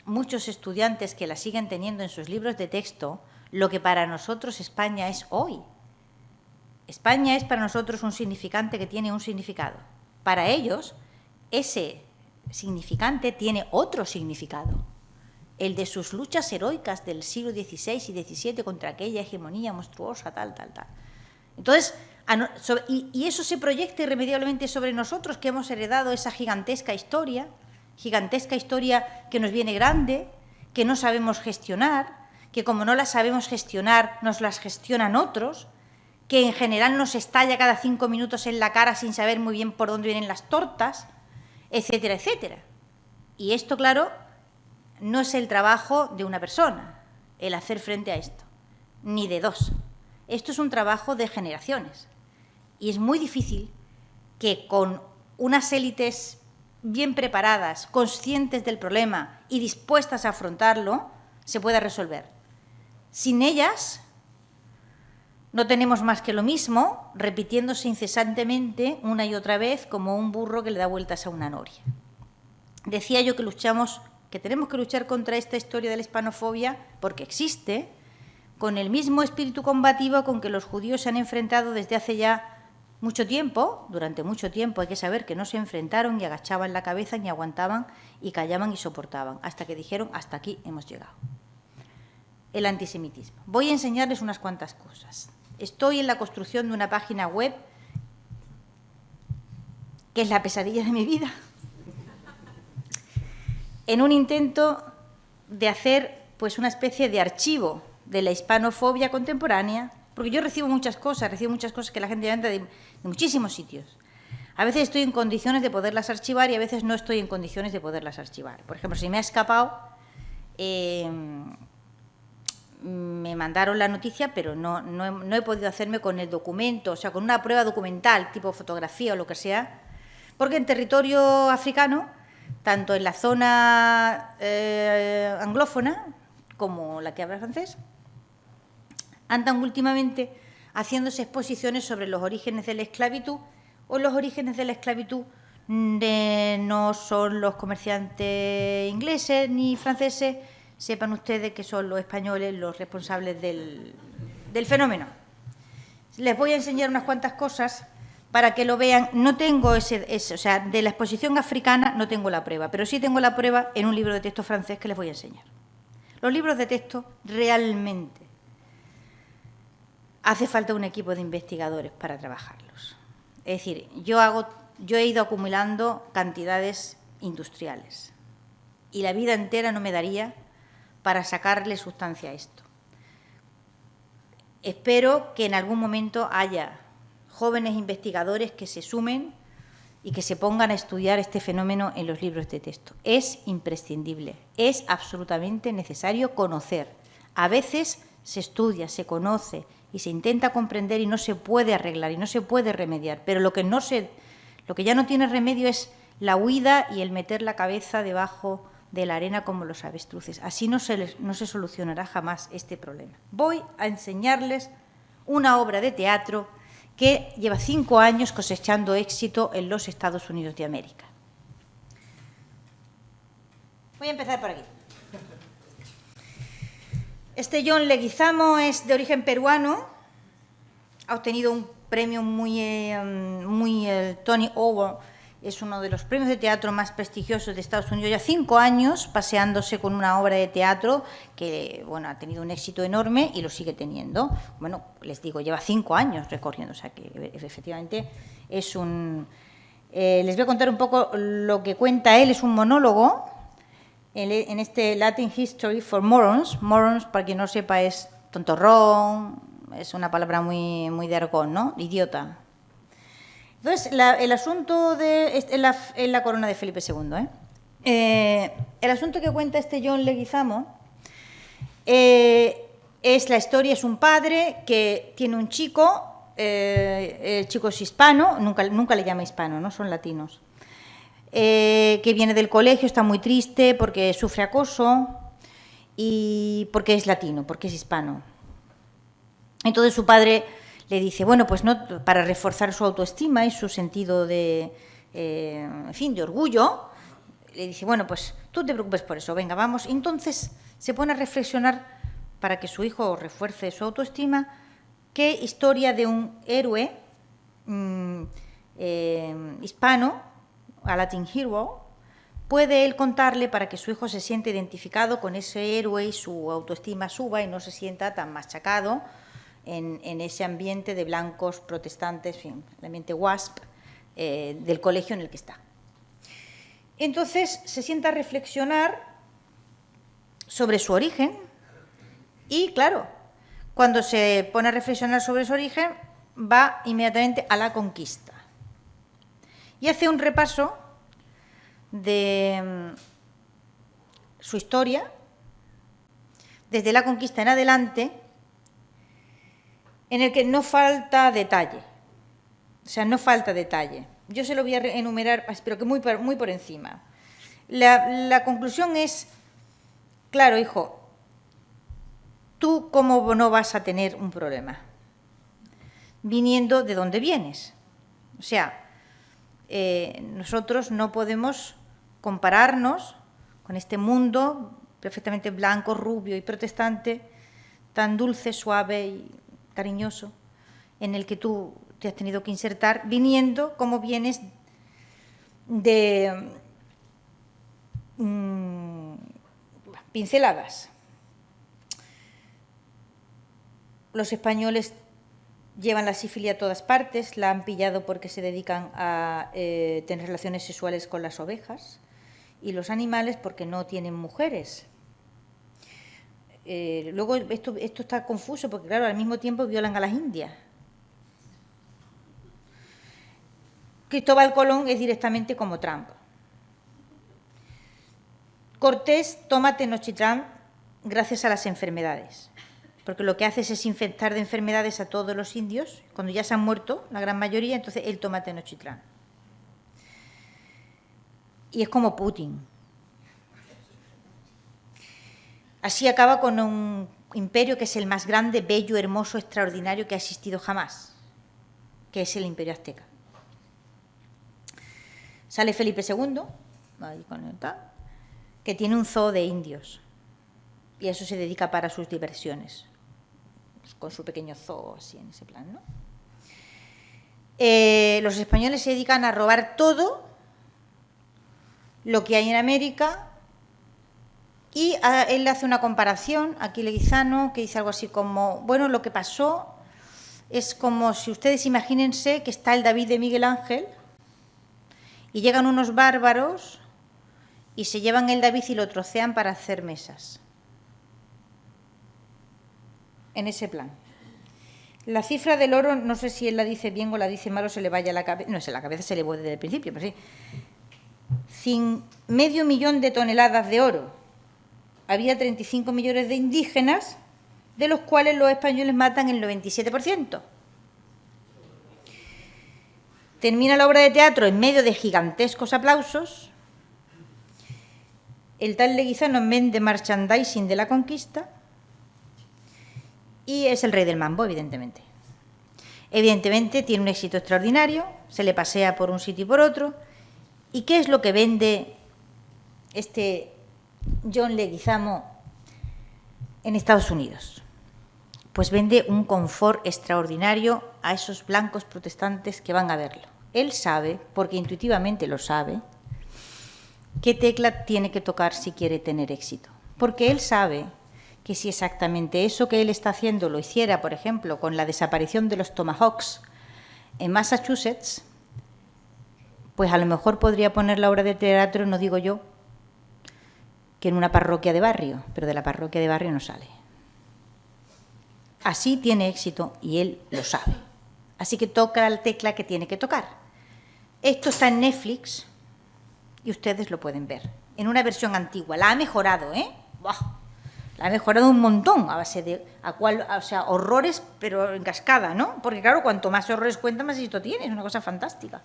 muchos estudiantes que la siguen teniendo en sus libros de texto lo que para nosotros España es hoy. España es para nosotros un significante que tiene un significado. Para ellos, ese significante tiene otro significado, el de sus luchas heroicas del siglo XVI y XVII contra aquella hegemonía monstruosa, tal. Entonces, y eso se proyecta irremediablemente sobre nosotros, que hemos heredado esa gigantesca historia que nos viene grande, que no sabemos gestionar, que como no la sabemos gestionar, nos las gestionan otros, que en general nos estalla cada 5 minutos en la cara sin saber muy bien por dónde vienen las tortas, etcétera, etcétera. Y esto, claro, no es el trabajo de una persona, el hacer frente a esto, ni de dos. Esto es un trabajo de generaciones. Y es muy difícil que con unas élites bien preparadas, conscientes del problema y dispuestas a afrontarlo, se pueda resolver. Sin ellas, no tenemos más que lo mismo, repitiéndose incesantemente una y otra vez como un burro que le da vueltas a una noria. Decía yo que tenemos que luchar contra esta historia de la hispanofobia porque existe, con el mismo espíritu combativo con que los judíos se han enfrentado desde hace ya mucho tiempo, durante mucho tiempo. Hay que saber que no se enfrentaron ni agachaban la cabeza, ni aguantaban y callaban y soportaban, hasta que dijeron, hasta aquí hemos llegado. El antisemitismo. Voy a enseñarles unas cuantas cosas. Estoy en la construcción de una página web que es la pesadilla de mi vida, en un intento de hacer pues una especie de archivo de la hispanofobia contemporánea, porque yo recibo muchas cosas que la gente manda de muchísimos sitios. A veces estoy en condiciones de poderlas archivar y a veces no estoy en condiciones de poderlas archivar. Por ejemplo, si me ha escapado, me mandaron la noticia, pero no he podido hacerme con el documento, o sea, con una prueba documental, tipo fotografía o lo que sea, porque en territorio africano, tanto en la zona anglófona como la que habla francés, andan últimamente haciéndose exposiciones sobre los orígenes de la esclavitud, o los orígenes de la esclavitud no son los comerciantes ingleses ni franceses, sepan ustedes que son los españoles los responsables del fenómeno. Les voy a enseñar unas cuantas cosas para que lo vean. No tengo o sea, de la exposición africana no tengo la prueba, pero sí tengo la prueba en un libro de texto francés que les voy a enseñar. Los libros de texto realmente hace falta un equipo de investigadores para trabajarlos. Es decir, yo he ido acumulando cantidades industriales y la vida entera no me daría para sacarle sustancia a esto. Espero que en algún momento haya jóvenes investigadores que se sumen y que se pongan a estudiar este fenómeno en los libros de texto. Es imprescindible, es absolutamente necesario conocer. A veces se estudia, se conoce y se intenta comprender y no se puede arreglar y no se puede remediar, pero lo que ya no tiene remedio es la huida y el meter la cabeza debajo de la arena como los avestruces. Así no se solucionará jamás este problema. Voy a enseñarles una obra de teatro que lleva 5 años cosechando éxito en los Estados Unidos de América. Voy a empezar por aquí. Este John Leguizamo es de origen peruano, ha obtenido un premio el Tony Award, es uno de los premios de teatro más prestigiosos de Estados Unidos, ya 5 años paseándose con una obra de teatro que, bueno, ha tenido un éxito enorme y lo sigue teniendo. Bueno, les digo, lleva 5 años recorriendo, o sea que efectivamente es un... les voy a contar un poco lo que cuenta él, es un monólogo en este Latin History for Morons. Morons, para quien no sepa, es tontorrón, es una palabra muy de argón, ¿no? Idiota. Entonces, el asunto es la corona de Felipe II. El asunto que cuenta este John Leguizamo Es la historia, es un padre que tiene un chico, el chico es hispano, nunca le llama hispano, ¿no? Son latinos, que viene del colegio, está muy triste porque sufre acoso y porque es latino, porque es hispano. Entonces su padre le dice, bueno, pues no, para reforzar su autoestima y su sentido de, en fin, de orgullo, le dice, bueno, pues tú te preocupes por eso, venga, vamos. Y entonces se pone a reflexionar para que su hijo refuerce su autoestima, qué historia de un héroe hispano, a Latin hero, puede él contarle para que su hijo se sienta identificado con ese héroe y su autoestima suba y no se sienta tan machacado en ese ambiente de blancos protestantes, en fin, el ambiente WASP del colegio en el que está. Entonces se sienta a reflexionar sobre su origen y, claro, cuando se pone a reflexionar sobre su origen, va inmediatamente a la conquista. Y hace un repaso de su historia, desde la conquista en adelante, en el que no falta detalle. O sea, no falta detalle. Yo se lo voy a enumerar, pero que muy por encima. La conclusión es, claro, hijo, ¿tú cómo no vas a tener un problema? Viniendo de donde vienes. O sea, nosotros no podemos compararnos con este mundo perfectamente blanco, rubio y protestante, tan dulce, suave y cariñoso, en el que tú te has tenido que insertar, viniendo como vienes de pinceladas. Los españoles llevan la sífilis a todas partes, la han pillado porque se dedican a tener relaciones sexuales con las ovejas, y los animales porque no tienen mujeres. Luego esto está confuso porque, claro, al mismo tiempo violan a las indias. Cristóbal Colón es directamente como Trump. Cortés toma Tenochtitlán gracias a las enfermedades, porque lo que hace es infectar de enfermedades a todos los indios, cuando ya se han muerto, la gran mayoría, entonces él toma Tenochtitlán. Y es como Putin. Así acaba con un imperio que es el más grande, bello, hermoso, extraordinario que ha existido jamás, que es el Imperio Azteca. Sale Felipe II, ahí con el tal, que tiene un zoo de indios, y a eso se dedica para sus diversiones, con su pequeño zoo, así en ese plan, ¿no? Los españoles se dedican a robar todo lo que hay en América, y él hace una comparación, aquí Leguizano, que dice algo así como, bueno, lo que pasó es como si ustedes imagínense que está el David de Miguel Ángel y llegan unos bárbaros y se llevan el David y lo trocean para hacer mesas. En ese plan. La cifra del oro, no sé si él la dice bien o la dice mal o se le vaya a la cabeza, no sé, la cabeza se le vuelve desde el principio, pero sí. 500.000 de toneladas de oro. Había 35 millones de indígenas, de los cuales los españoles matan el 97%. Termina la obra de teatro en medio de gigantescos aplausos. El tal Leguizano vende merchandising de la conquista y es el rey del mambo, evidentemente. Evidentemente tiene un éxito extraordinario, se le pasea por un sitio y por otro. ¿Y qué es lo que vende este John Leguizamo en Estados Unidos? Pues vende un confort extraordinario a esos blancos protestantes que van a verlo. Él sabe, porque intuitivamente lo sabe, qué tecla tiene que tocar si quiere tener éxito. Porque él sabe que si exactamente eso que él está haciendo lo hiciera, por ejemplo, con la desaparición de los Tomahawks en Massachusetts, pues a lo mejor podría poner la obra de teatro, no digo yo, que en una parroquia de barrio, pero de la parroquia de barrio no sale. Así tiene éxito y él lo sabe. Así que toca la tecla que tiene que tocar. Esto está en Netflix y ustedes lo pueden ver. En una versión antigua. La ha mejorado, ¿eh? ¡Buah! La ha mejorado un montón a base de horrores, pero en cascada, ¿no? Porque claro, cuanto más horrores cuenta, más éxito tiene, es una cosa fantástica.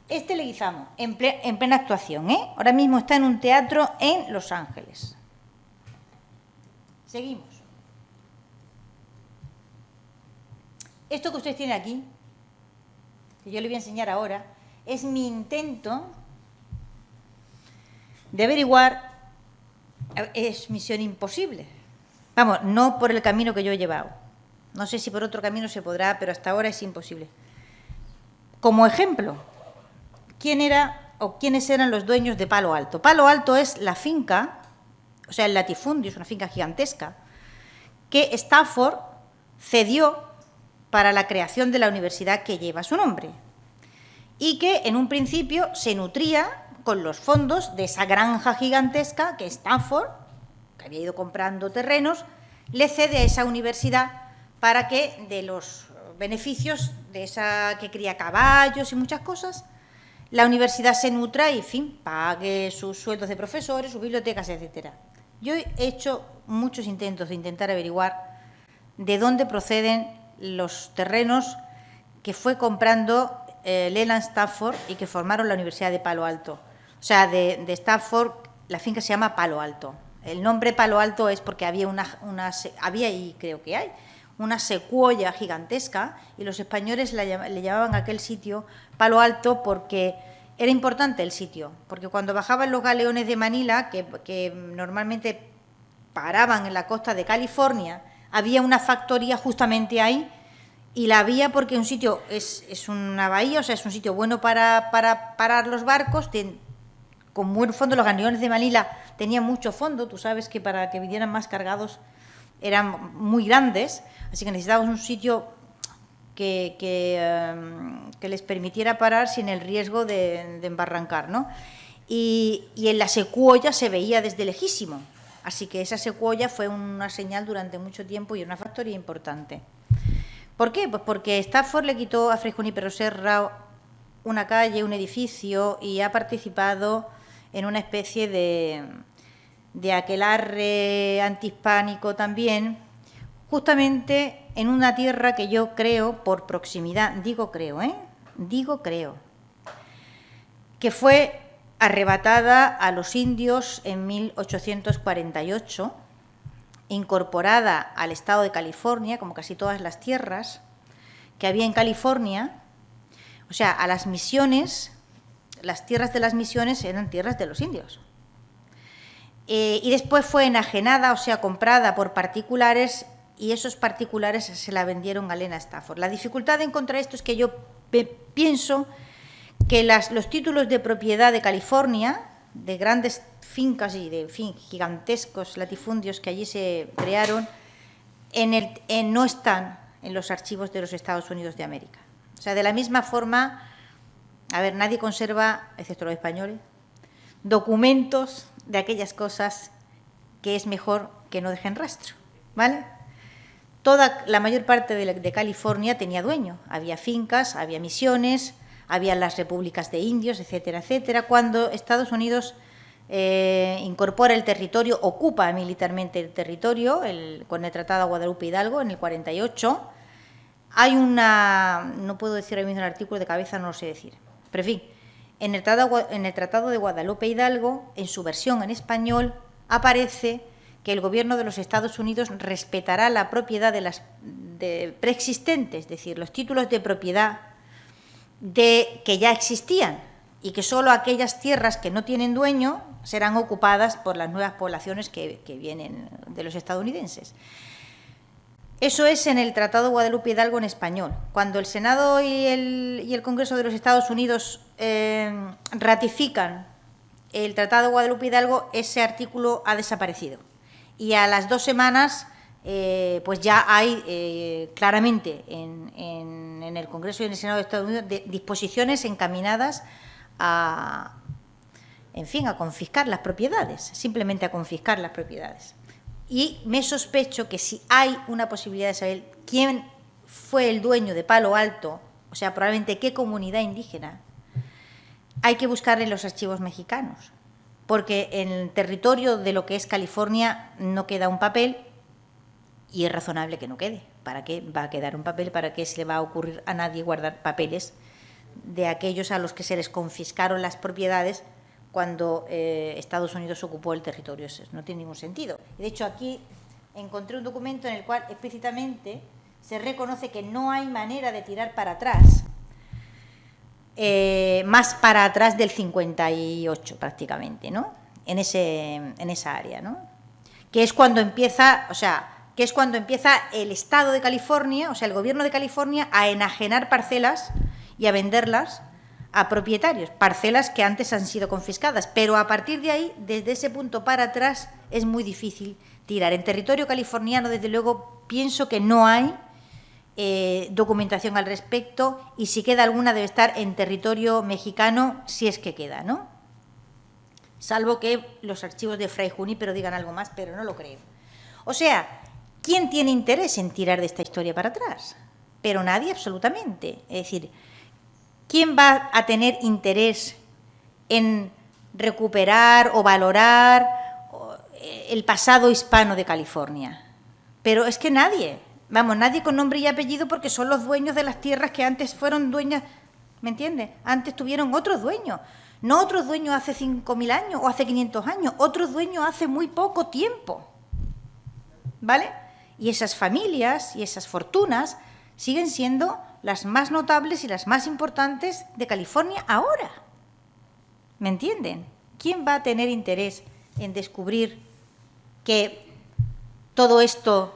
Este Leguizamo, en plena actuación, ¿eh? Ahora mismo está en un teatro en Los Ángeles. Seguimos. Esto que ustedes tienen aquí, que yo les voy a enseñar ahora, es mi intento de averiguar. Es misión imposible. Vamos, no por el camino que yo he llevado. No sé si por otro camino se podrá, pero hasta ahora es imposible. Como ejemplo, ¿quién era o quiénes eran los dueños de Palo Alto? Palo Alto es la finca, o sea, el latifundio, es una finca gigantesca, que Stafford cedió para la creación de la universidad que lleva su nombre y que en un principio se nutría con los fondos de esa granja gigantesca que Stafford, que había ido comprando terrenos, le cede a esa universidad para que de los beneficios de esa que cría caballos y muchas cosas, la universidad se nutra y, en fin, pague sus sueldos de profesores, sus bibliotecas, etcétera. Yo he hecho muchos intentos de intentar averiguar de dónde proceden los terrenos que fue comprando Leland Stafford y que formaron la Universidad de Palo Alto. O sea, de Stafford, la finca se llama Palo Alto. El nombre Palo Alto es porque había había y creo que hay una secuoya gigantesca y los españoles le llamaban a aquel sitio Palo Alto porque era importante el sitio, porque cuando bajaban los galeones de Manila, que normalmente paraban en la costa de California, había una factoría justamente ahí y la había porque un sitio es una bahía, o sea, es un sitio bueno para parar los barcos, con buen fondo. Los galeones de Manila tenían mucho fondo, tú sabes que para que vinieran más cargados eran muy grandes, así que necesitábamos un sitio que les permitiera parar sin el riesgo de embarrancar, ¿no? Y en la secuoya se veía desde lejísimo, así que esa secuoya fue una señal durante mucho tiempo y una factoría importante. ¿Por qué? Pues porque Stafford le quitó a Fray Junípero Serra una calle, un edificio, y ha participado en una especie de aquelarre antihispánico también, justamente en una tierra que yo creo, por proximidad, digo creo, que fue arrebatada a los indios en 1848, incorporada al estado de California, como casi todas las tierras que había en California, o sea, a las misiones. Las tierras de las misiones eran tierras de los indios. Y después fue enajenada, o sea, comprada por particulares, y esos particulares se la vendieron a Leland Stafford. La dificultad de encontrar esto es que yo pienso que los títulos de propiedad de California, de grandes fincas y de gigantescos latifundios que allí se crearon, no están en los archivos de los Estados Unidos de América. O sea, de la misma forma, a ver, nadie conserva, excepto los españoles, documentos de aquellas cosas que es mejor que no dejen rastro, ¿vale? La mayor parte de California tenía dueño. Había fincas, había misiones, había las repúblicas de indios, etcétera, etcétera. Cuando Estados Unidos incorpora el territorio, ocupa militarmente el territorio, con el Tratado de Guadalupe Hidalgo en el 48, hay no puedo decir ahora mismo el artículo de cabeza, no lo sé decir, pero en fin, en el Tratado de Guadalupe Hidalgo, en su versión en español, aparece que el gobierno de los Estados Unidos respetará la propiedad de las preexistentes, es decir, los títulos de propiedad que ya existían, y que solo aquellas tierras que no tienen dueño serán ocupadas por las nuevas poblaciones que vienen de los estadounidenses. Eso es en el Tratado de Guadalupe Hidalgo en español. Cuando el Senado y el Congreso de los Estados Unidos ratifican el Tratado de Guadalupe Hidalgo, ese artículo ha desaparecido. Y a las 2 semanas, pues ya hay claramente en el Congreso y en el Senado de Estados Unidos disposiciones encaminadas a confiscar las propiedades, simplemente a confiscar las propiedades. Y me sospecho que si hay una posibilidad de saber quién fue el dueño de Palo Alto, o sea, probablemente qué comunidad indígena, hay que buscar en los archivos mexicanos, porque en el territorio de lo que es California no queda un papel y es razonable que no quede. ¿Para qué va a quedar un papel? ¿Para qué se le va a ocurrir a nadie guardar papeles de aquellos a los que se les confiscaron las propiedades cuando Estados Unidos ocupó el territorio? Eso no tiene ningún sentido. De hecho, aquí encontré un documento en el cual explícitamente se reconoce que no hay manera de tirar para atrás, más para atrás del 58 prácticamente, ¿no? En esa área, ¿no? Que es cuando empieza, que es cuando empieza el Estado de California, o sea, el Gobierno de California, a enajenar parcelas y a venderlas a propietarios, parcelas que antes han sido confiscadas, pero a partir de ahí, desde ese punto para atrás, es muy difícil tirar. En territorio californiano, desde luego, pienso que no hay documentación al respecto, y si queda alguna debe estar en territorio mexicano, si es que queda, ¿no? Salvo que los archivos de Fray Junípero digan algo más, pero no lo creo. O sea, ¿quién tiene interés en tirar de esta historia para atrás? Pero nadie, absolutamente. Es decir, ¿quién va a tener interés en recuperar o valorar el pasado hispano de California? Pero es que nadie. Vamos, nadie con nombre y apellido, porque son los dueños de las tierras que antes fueron dueñas, ¿me entiendes? Antes tuvieron otros dueños, no otros dueños hace 5.000 años o hace 500 años, otros dueños hace muy poco tiempo, ¿vale? Y esas familias y esas fortunas siguen siendo las más notables y las más importantes de California ahora, ¿me entienden? ¿Quién va a tener interés en descubrir que todo esto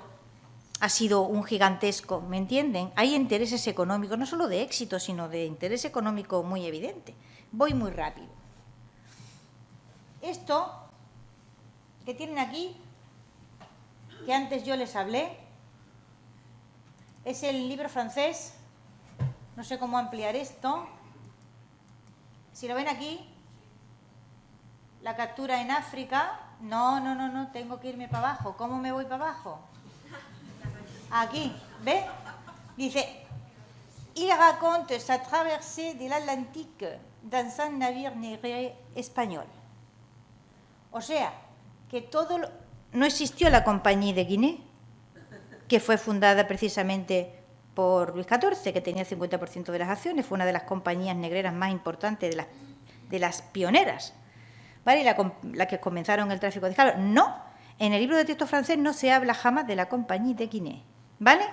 ha sido un gigantesco, ¿me entienden? Hay intereses económicos, no solo de éxito, sino de interés económico muy evidente. Voy muy rápido. Esto que tienen aquí, que antes yo les hablé, es el libro francés. No sé cómo ampliar esto. Si lo ven aquí, la captura en África. No, tengo que irme para abajo. ¿Cómo me voy para abajo? Aquí, ¿ve? Dice, il raconte sa traversée de l'Atlantique dans un navire négrier español. O sea, que no existió la Compañía de Guinea, que fue fundada precisamente por Luis XIV, que tenía el 50% de las acciones, fue una de las compañías negreras más importantes, de las pioneras, ¿vale? La que comenzaron el tráfico de esclavos. No, en el libro de texto francés no se habla jamás de la Compañía de Guinea, ¿vale?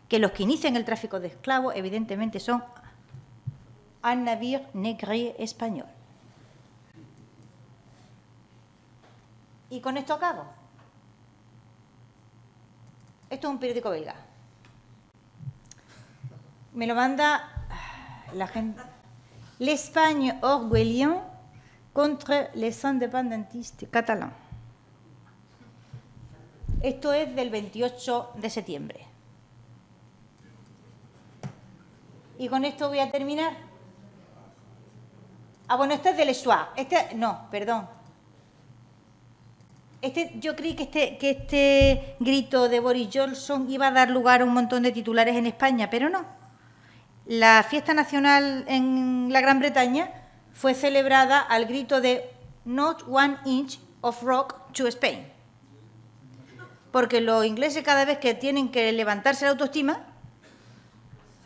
Que los que inician el tráfico de esclavos, evidentemente, son un navire négrier español. Y con esto acabo. Esto es un periódico belga. Me lo manda la gente. L'Espagne orgueillante contre les indépendantistes catalans. Esto es del 28 de septiembre. Y con esto voy a terminar. Bueno, este es del Soir. No, perdón. Yo creí que este grito de Boris Johnson iba a dar lugar a un montón de titulares en España, pero no. La fiesta nacional en la Gran Bretaña fue celebrada al grito de "Not one inch of rock to Spain". Porque los ingleses, cada vez que tienen que levantarse la autoestima,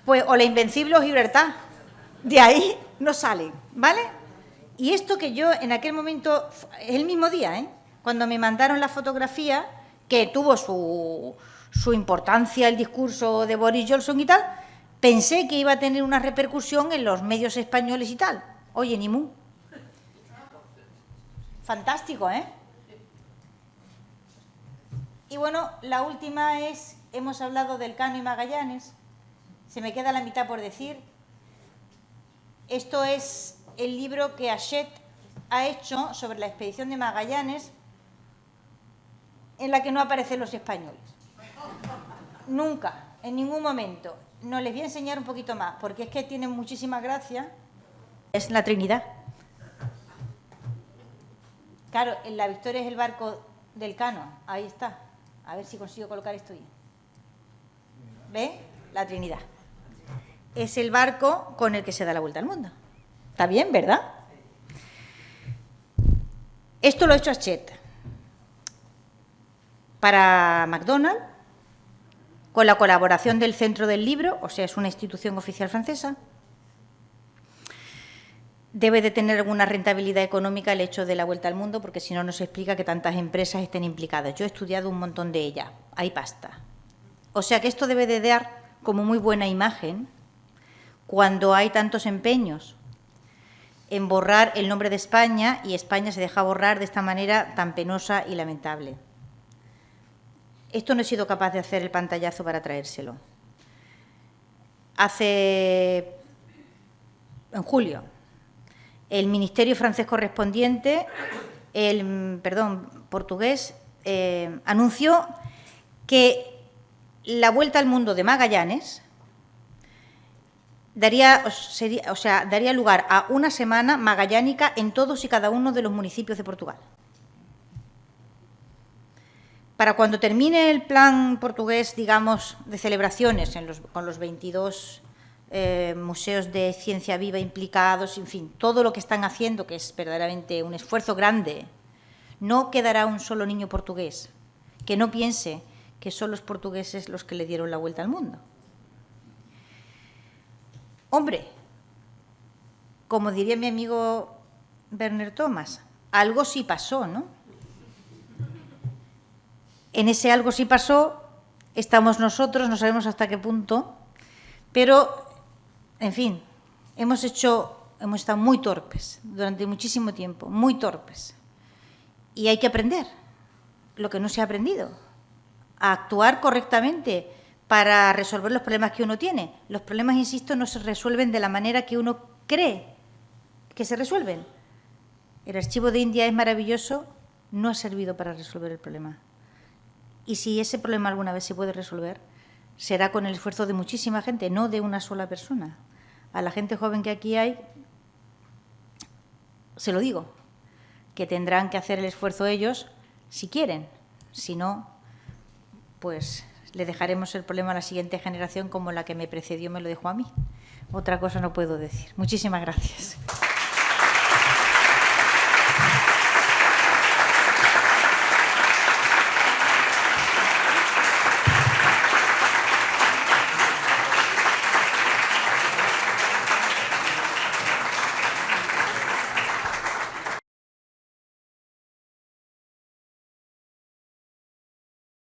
pues o la Invencible o Gibraltar, de ahí no salen, ¿vale? Y esto que yo en aquel momento, es el mismo día, cuando me mandaron la fotografía, que tuvo su importancia el discurso de Boris Johnson y tal, pensé que iba a tener una repercusión en los medios españoles y tal. Oye, ni mu. Fantástico, ¿eh? Y bueno, la última es, hemos hablado del Cano y Magallanes, se me queda la mitad por decir. Esto es el libro que Hachette ha hecho sobre la expedición de Magallanes, en la que no aparecen los españoles. Nunca, en ningún momento. No, les voy a enseñar un poquito más, porque es que tienen muchísima gracia. Es la Trinidad. Claro, la Victoria es el barco del Cano, ahí está. A ver si consigo colocar esto bien. ¿Ve? La Trinidad. Es el barco con el que se da la vuelta al mundo. Está bien, ¿verdad? Esto lo ha hecho Hachette para McDonald's, con la colaboración del Centro del Libro, o sea, es una institución oficial francesa. Debe de tener alguna rentabilidad económica el hecho de la vuelta al mundo, porque si no, no se explica que tantas empresas estén implicadas. Yo he estudiado un montón de ellas, hay pasta. O sea que esto debe de dar como muy buena imagen cuando hay tantos empeños en borrar el nombre de España y España se deja borrar de esta manera tan penosa y lamentable. Esto no he sido capaz de hacer el pantallazo para traérselo. En julio, el ministerio francés correspondiente, portugués, anunció que la vuelta al mundo de Magallanes daría lugar a una semana magallánica en todos y cada uno de los municipios de Portugal. Para cuando termine el plan portugués, digamos, de celebraciones con los 22 museos de ciencia viva implicados, en fin, todo lo que están haciendo, que es verdaderamente un esfuerzo grande, no quedará un solo niño portugués que no piense que son los portugueses los que le dieron la vuelta al mundo. Hombre, como diría mi amigo Werner Thomas, algo sí pasó, ¿no? En ese algo sí pasó, estamos nosotros, no sabemos hasta qué punto, pero, en fin, hemos estado muy torpes durante muchísimo tiempo, muy torpes. Y hay que aprender lo que no se ha aprendido, a actuar correctamente para resolver los problemas que uno tiene. Los problemas, insisto, no se resuelven de la manera que uno cree que se resuelven. El archivo de India es maravilloso, no ha servido para resolver el problema. Y si ese problema alguna vez se puede resolver, será con el esfuerzo de muchísima gente, no de una sola persona. A la gente joven que aquí hay, se lo digo, que tendrán que hacer el esfuerzo ellos si quieren. Si no, pues le dejaremos el problema a la siguiente generación como la que me precedió me lo dejó a mí. Otra cosa no puedo decir. Muchísimas gracias.